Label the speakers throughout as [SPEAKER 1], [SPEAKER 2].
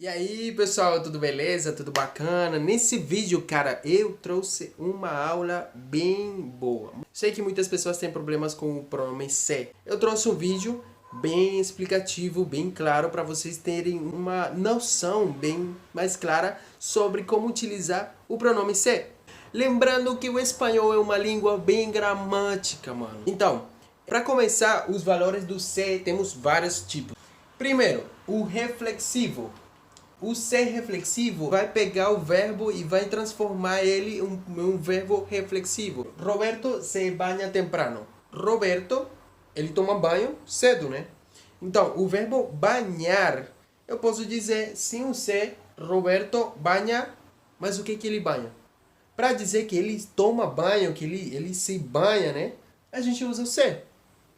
[SPEAKER 1] E aí pessoal, tudo beleza? Tudo bacana? Nesse vídeo, cara, eu trouxe uma aula bem boa. Sei que muitas pessoas têm problemas com o pronome se. Eu trouxe um vídeo bem explicativo, bem claro, para vocês terem uma noção bem mais clara sobre como utilizar o pronome se. Lembrando que o espanhol é uma língua bem gramática, mano. Então, para começar, os valores do se temos vários tipos. Primeiro, o reflexivo. O ser reflexivo vai pegar o verbo e vai transformar ele em um verbo reflexivo. Roberto se banha temprano. Roberto, ele toma banho cedo, né? Então, o verbo banhar, eu posso dizer sem o se, Roberto banha, mas o que ele banha? Para dizer que ele toma banho, que ele se banha, né? A gente usa o se.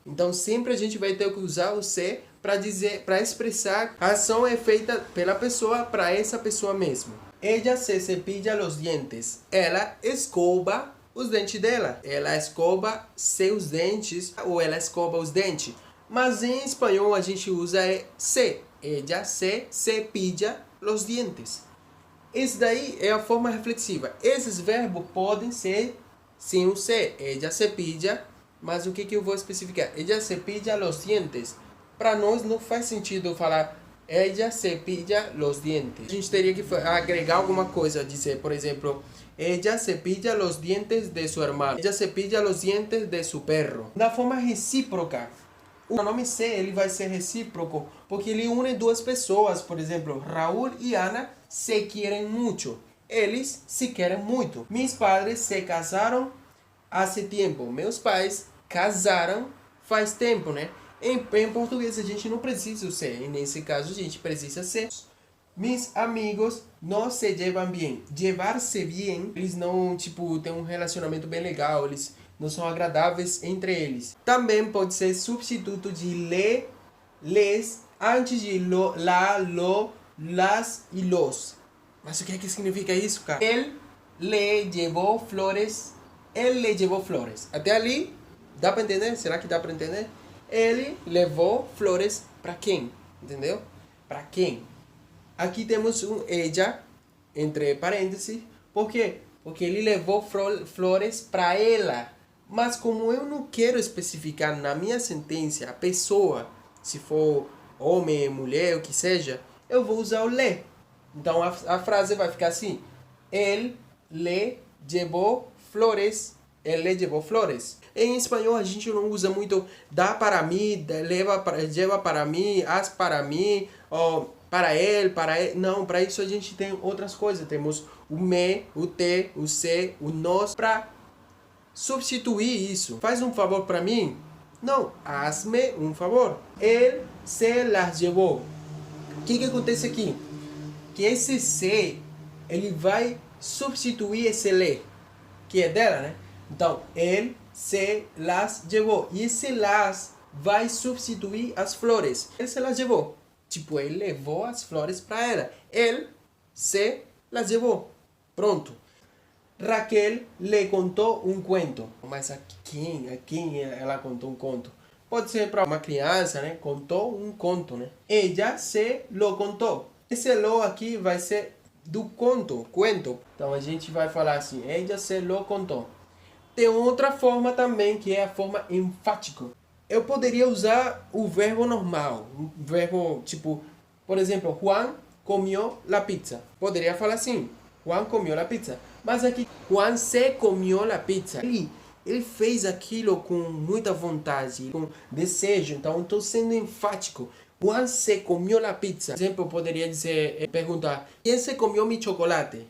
[SPEAKER 1] Então, sempre a gente vai ter que usar o se para dizer, para expressar a ação é feita pela pessoa para essa pessoa mesmo. Ella se cepilla los dientes. Ela escova os dentes dela. Ela escova seus dentes ou ela escova os dentes. Mas em espanhol a gente usa se. Ella se cepilla los dientes. Esse daí é a forma reflexiva. Esses verbos podem ser sem o se. Ella cepilla, mas o que eu vou especificar? Ella cepilla los dientes. Para nós não faz sentido falar ella cepilla los dientes. A gente teria que agregar alguma coisa, dizer, por exemplo, ella cepilla los dientes de su hermano. Ella cepilla los dientes de su perro. Da forma recíproca. O pronome se ele vai ser recíproco porque ele une duas pessoas. Por exemplo, Raúl e Ana se querem muito. Eles se querem muito. Mis padres se casaram hace tempo. Meus pais casaram faz tempo, né? Em português a gente não precisa ser, e nesse caso a gente precisa ser. Mis amigos não se llevan bien. Llevar-se bien, eles não, tipo, têm um relacionamento bem legal, eles não são agradáveis entre eles. Também pode ser substituto de le, les, antes de lo, la, lo, las e los. Mas o que é que significa isso, cara? Ele le llevou flores. Ele le llevou flores. Até ali, dá para entender? Será que dá para entender? Ele levou flores para quem? Entendeu? Para quem? Aqui temos um ella, entre parênteses. Por quê? Porque ele levou flores para ela. Mas como eu não quero especificar na minha sentença a pessoa, se for homem, mulher, o que seja, eu vou usar o le. Então a frase vai ficar assim. Ele le llevou flores. Ele le llevou flores. Em espanhol a gente não usa muito dá para mim, leva para mim, haz para mim, ou para ele, Não, para isso a gente tem outras coisas. Temos o me, o te, o se, o nós para substituir isso. Faz um favor para mim? Não, hazme um favor. Ele se las llevou. O que acontece aqui? Que esse se, ele vai substituir esse le, que é dela, né? Então, ele se las llevou. E esse las vai substituir as flores. Ele se las llevou. Tipo, ele levou as flores para ela. Ele se las llevou. Pronto. Raquel le contou um conto. Mas a quem ela contou um conto? Pode ser para uma criança, né? Contou um conto, né? Ella se lo contou. Esse lo aqui vai ser do conto. Então, a gente vai falar assim. Ella se lo contou. Tem outra forma também, que é a forma enfática. Eu poderia usar o verbo normal. Um verbo tipo, por exemplo, Juan comió la pizza. Poderia falar assim, Juan comió la pizza. Mas aqui, Juan se comió la pizza. Ele fez aquilo com muita vontade, com desejo. Então, estou sendo enfático. Juan se comió la pizza. Por exemplo, eu poderia dizer, perguntar, quem se comió mi chocolate?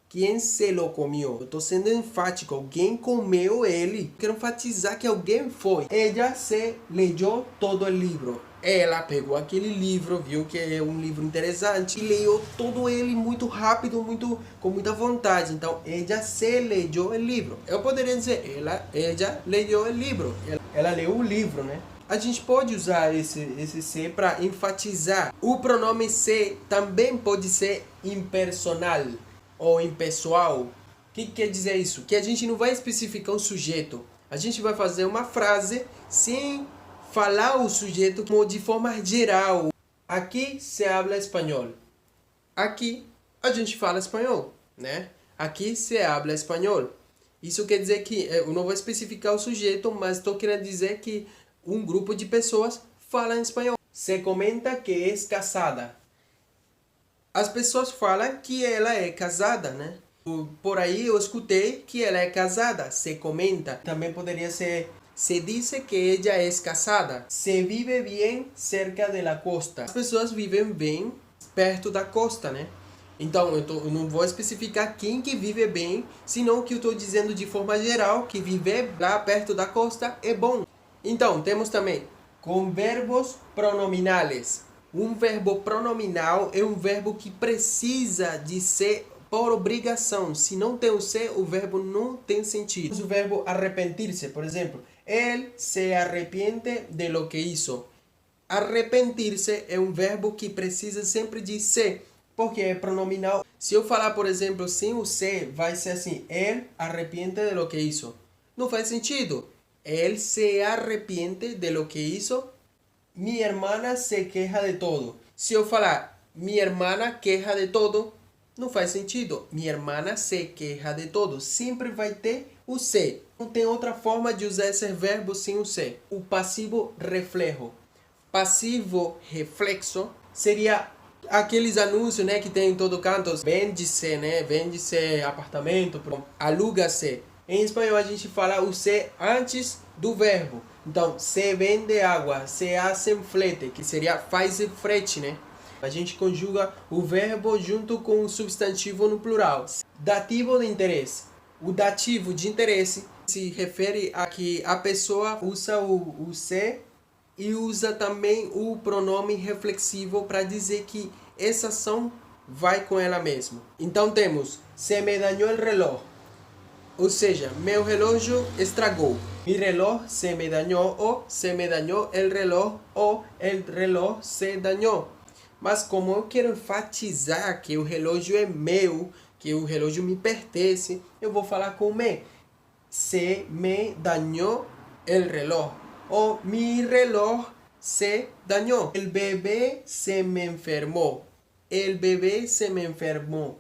[SPEAKER 1] Quem se lo comió? Eu estou sendo enfático. Alguém comeu ele. Quero enfatizar que alguém foi. Ella se leyó todo o livro. Ela pegou aquele livro, viu que é um livro interessante e leu todo ele muito rápido, com muita vontade. Então, ella se leyó o livro. Eu poderia dizer, ella leyó o livro. Ela leu o livro, né? A gente pode usar esse se para enfatizar. O pronome se também pode ser impersonal ou impessoal. O que quer dizer isso? Que a gente não vai especificar um sujeito. A gente vai fazer uma frase sem falar o sujeito de forma geral. Aqui se habla espanhol. Aqui a gente fala espanhol, né? Aqui se habla espanhol. Isso quer dizer que eu não vou especificar o sujeito, mas estou querendo dizer que um grupo de pessoas fala espanhol. Se comenta que é casada. As pessoas falam que ela é casada, né? Por aí eu escutei que ela é casada. Se comenta. Também poderia ser: se dice que ella es casada. Se vive bien cerca de la costa. As pessoas vivem bem perto da costa, né? Então, eu não vou especificar quem que vive bem, senão que eu estou dizendo de forma geral que viver lá perto da costa é bom. Então, temos também com verbos pronominais. Um verbo pronominal é um verbo que precisa de ser por obrigação. Se não tem o ser, o verbo não tem sentido. O verbo arrepentir-se, por exemplo. Él se arrepiente de lo que hizo. Arrepentir-se é um verbo que precisa sempre de ser, porque é pronominal. Se eu falar, por exemplo, sem o ser, vai ser assim: él arrepiente de lo que hizo. Não faz sentido. Él se arrepiente de lo que hizo. Mi hermana se queja de todo. Se eu falar mi hermana queja de todo, não faz sentido. Mi hermana se queja de todo. Sempre vai ter o se. Não tem outra forma de usar esse verbo sem o se. O passivo reflejo. Passivo reflexo seria aqueles anúncios, né, que tem em todo canto. Vende-se, né? Vende-se apartamento, aluga-se. Em espanhol a gente fala o se antes do verbo. Então, se vende água, se hace flete, que seria faz frete, né? A gente conjuga o verbo junto com o substantivo no plural. Dativo de interesse. O dativo de interesse se refere a que a pessoa usa o se e usa também o pronome reflexivo para dizer que essa ação vai com ela mesma. Então temos: se me dañó el reloj. Ou seja, meu relógio estragou. Mi reloj se me dañó, ou se me dañó el reloj, ou el reloj se dañó. Mas como eu quero enfatizar que o relógio é meu, que o relógio me pertence, eu vou falar com me. Se me dañó el reloj. Ou mi reloj se dañó. El bebé se me enfermou. El bebé se me enfermou.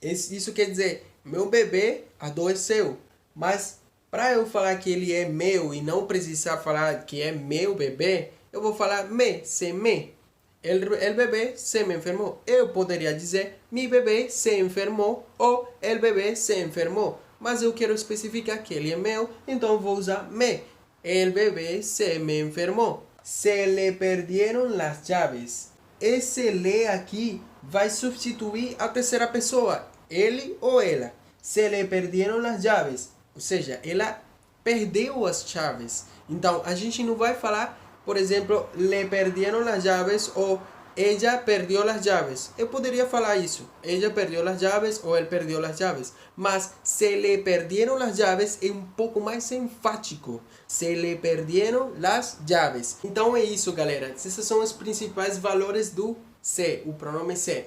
[SPEAKER 1] Isso quer dizer: meu bebê adoeceu. Mas para eu falar que ele é meu e não precisar falar que é meu bebê, eu vou falar me, se me. El bebê se me enfermou. Eu poderia dizer mi bebê se enfermou ou el bebê se enfermou. Mas eu quero especificar que ele é meu, então vou usar me. El bebê se me enfermou. Se le perdieron las llaves. Esse le aqui vai substituir a terceira pessoa, ele ou ela. Se le perdieron las llaves. Ou seja, ela perdeu as chaves. Então, a gente não vai falar, por exemplo, le perdieron las llaves ou ella perdió las llaves. Eu poderia falar isso. Ella perdió las llaves ou él perdió las llaves. Mas se le perdieron las llaves é um pouco mais enfático. Se le perdieron las llaves. Então é isso, galera. Esses são os principais valores do se, o pronome se.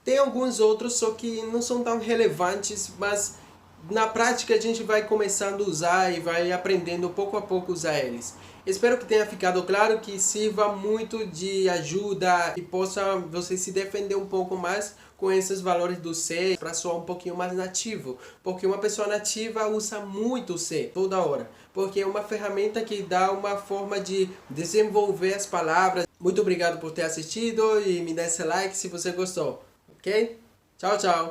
[SPEAKER 1] Tem alguns outros, só que não são tão relevantes, mas na prática a gente vai começando a usar e vai aprendendo pouco a pouco a usar eles. Espero que tenha ficado claro, que sirva muito de ajuda e possa você se defender um pouco mais com esses valores do se, para soar um pouquinho mais nativo. Porque uma pessoa nativa usa muito o se, toda hora. Porque é uma ferramenta que dá uma forma de desenvolver as palavras. Muito obrigado por ter assistido e me dê esse like se você gostou. Ok? Tchau, tchau!